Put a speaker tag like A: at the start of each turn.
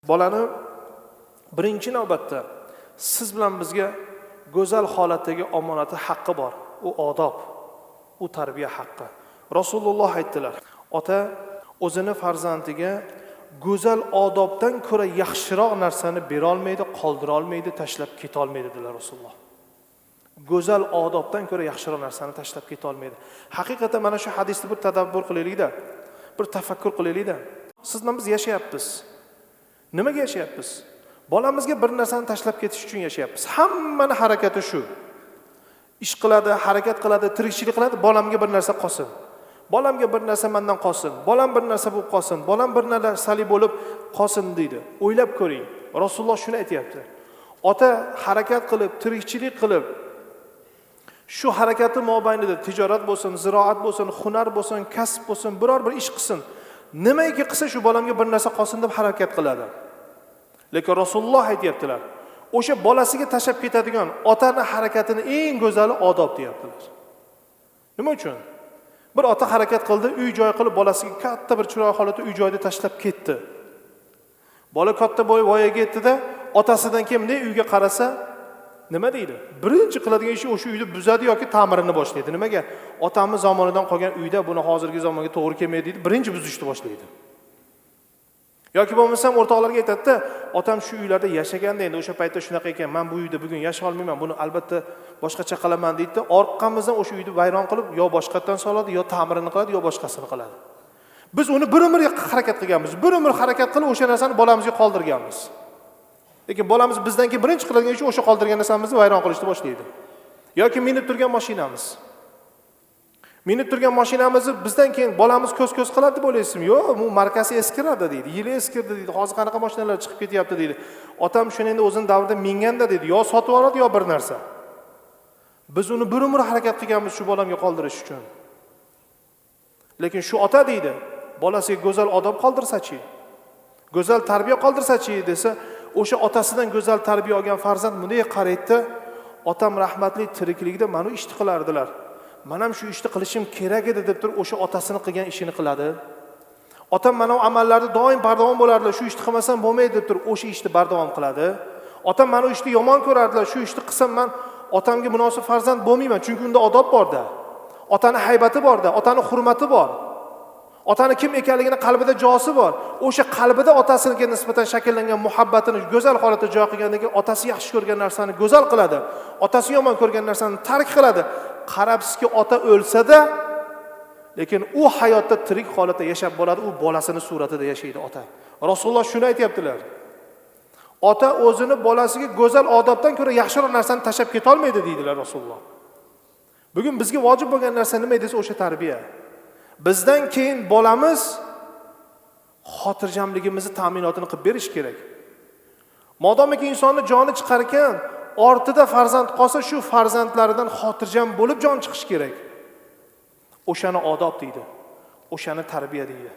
A: Bolani birinchi navbatda siz bilan bizga go'zal holatdagi omonati haqqi bor. U odob, u tarbiya haqqi. Rasululloh aytdilar: ota o'zini farzandiga go'zal odobdan ko'ra yaxshiroq narsani bera olmaydi, qoldira olmaydi, tashlab keta olmaydi dedilar Rasululloh. Go'zal odobdan ko'ra yaxshiroq narsani tashlab keta olmaydi. Haqiqatan mana shu hadisni bir tadabbur qilaylik-da, bir tafakkur qilaylik-da. Siz bilan biz yashayapmiz. Nimaga yashayapmiz? Bolamizga bir narsani tashlab ketish uchun yashayapmiz. Hammani harakati shu. Ish qiladi, harakat qiladi, tirikchilik qiladi, bolamga bir narsa qolsin. Bolamga bir narsa mendan qolsin. Bolam bir narsa bo'lib qolsin. Bolam bir narsali bo'lib qolsin deydi. O'ylab ko'ring. Rasululloh shuni aytayapti. Ota harakat qilib, tirikchilik qilib, shu harakati mobaynida tijorat bo'lsin, ziroat bo'lsin, hunar bo'lsin, kasb bo'lsin, biror bir ish qilsin. Nimaiki qilsa shu bolamga bir narsa qolsin deb harakat qiladi. Lekin Rasululloh aytayaptilar, o'sha bolasiga tashab ketadigan otaning harakatini eng go'zali odob deyaptilar. Nima uchun? Bir ota harakat qildi, uy-joy qilib bolasiga katta bir chiroyli holatda uy-joyda tashlab ketdi. Bola katta bo'y voyaga yetdi-da, otasidan kimday uyga qarasa, nima deydi? Birinchi qiladigan ishi o'sha uyni buzadi yoki ta'mirini boshlaydi. Nimaga? Otamiz zamonidan qolgan uyda buni hozirgi zamonga to'g'ri kelmaydi deydi, birinchi buzishni boshlaydi. Yoki bo'lmasam o'rtoqlarga aytadi-da, otam shu uylarda yashaganda endi o'sha paytda shunaqa ekan, men bu uyda bugun yashay olmayman, buni albatta boshqacha qilaman deydi-da, orqamizdan o'sha uyni vayron qilib, yo boshqatdan soladi, yo ta'mirini qiladi, yo boshqasini qiladi. Biz uni bir umr harakat qilganmiz, bir umr harakat qilib o'sha narsani bolamizga qoldirganmiz. Lekin bolamiz bizdan keyin birinchi qiladigan ish o'sha qoldirgan narsamizni vayron qilishni boshlaydi. Yoki minib turgan mashinamiz. Minib turgan mashinamizni bizdan keyin bolamiz ko'z qiladi deb o'ylaysizmi? Yo'q, bu markasi eskiradi deydi, yili eskirdi deydi, hozir qanaqa mashinalar chiqib ketyapti deydi. Otam shuni endi o'zining davrida minganda deydi, yo sotib oladi yo bir narsa. Biz uni bir umr harakat qilganmiz shu bolamga qoldirish uchun. Lekin shu ota deydi, bolasiga go'zal odob qoldirsa-chi, go'zal tarbiya qoldirsa-chi desa, o'sha otasidan go'zal tarbiya olgan farzand bunday qaraydi, otam rahmatli tirikligida mana ishni qilardilar. Men ham shu ishni qilishim kerak edi deb turib o'sha otasini qilgan ishini qiladi. Otam mana bu amallarda doim bardavom bo'lardilar, shu ishni qilmasam bo'lmaydi deb turib o'sha ishni bardavom qiladi. Otam mana bu ishni yomon ko'rardilar, shu ishni qilsam men otamga munosib farzand bo'lmayman, chunki unda odob bor-da. Otani haybati bor-da, otani hurmati bor. Otani kim ekanligini qalbida josi bor. O'sha qalbida otasiga nisbatan shakllangan muhabbatini go'zal holatda joy qilgandan keyin otasi yaxshi ko'rgan narsani go'zal qiladi. Otasi yomon ko'rgan narsani tark qiladi. Qarabsizki, ota o'lsa-da, lekin u hayotda tirik holatda yashab bo'ladi, u bolasini suratida yashaydi ota. Rasululloh shuni aytayaptilar. Ota o'zini bolasiga go'zal odobdan ko'ra yaxshiroq narsani tashab keta olmaydi deydilar Rasululloh. Bugun bizga vojib bo'lgan narsa nima desa o'sha tarbiya. Bizdan keyin bolamiz xotirjamligimizni ta'minotini qilib berish kerak. Modomiki insonni joni chiqar ekan, ortida farzand qolsa, shu farzandlaridan xotirjam bo'lib jon chiqish kerak. O'shani odob deydi. O'shani tarbiya deydi.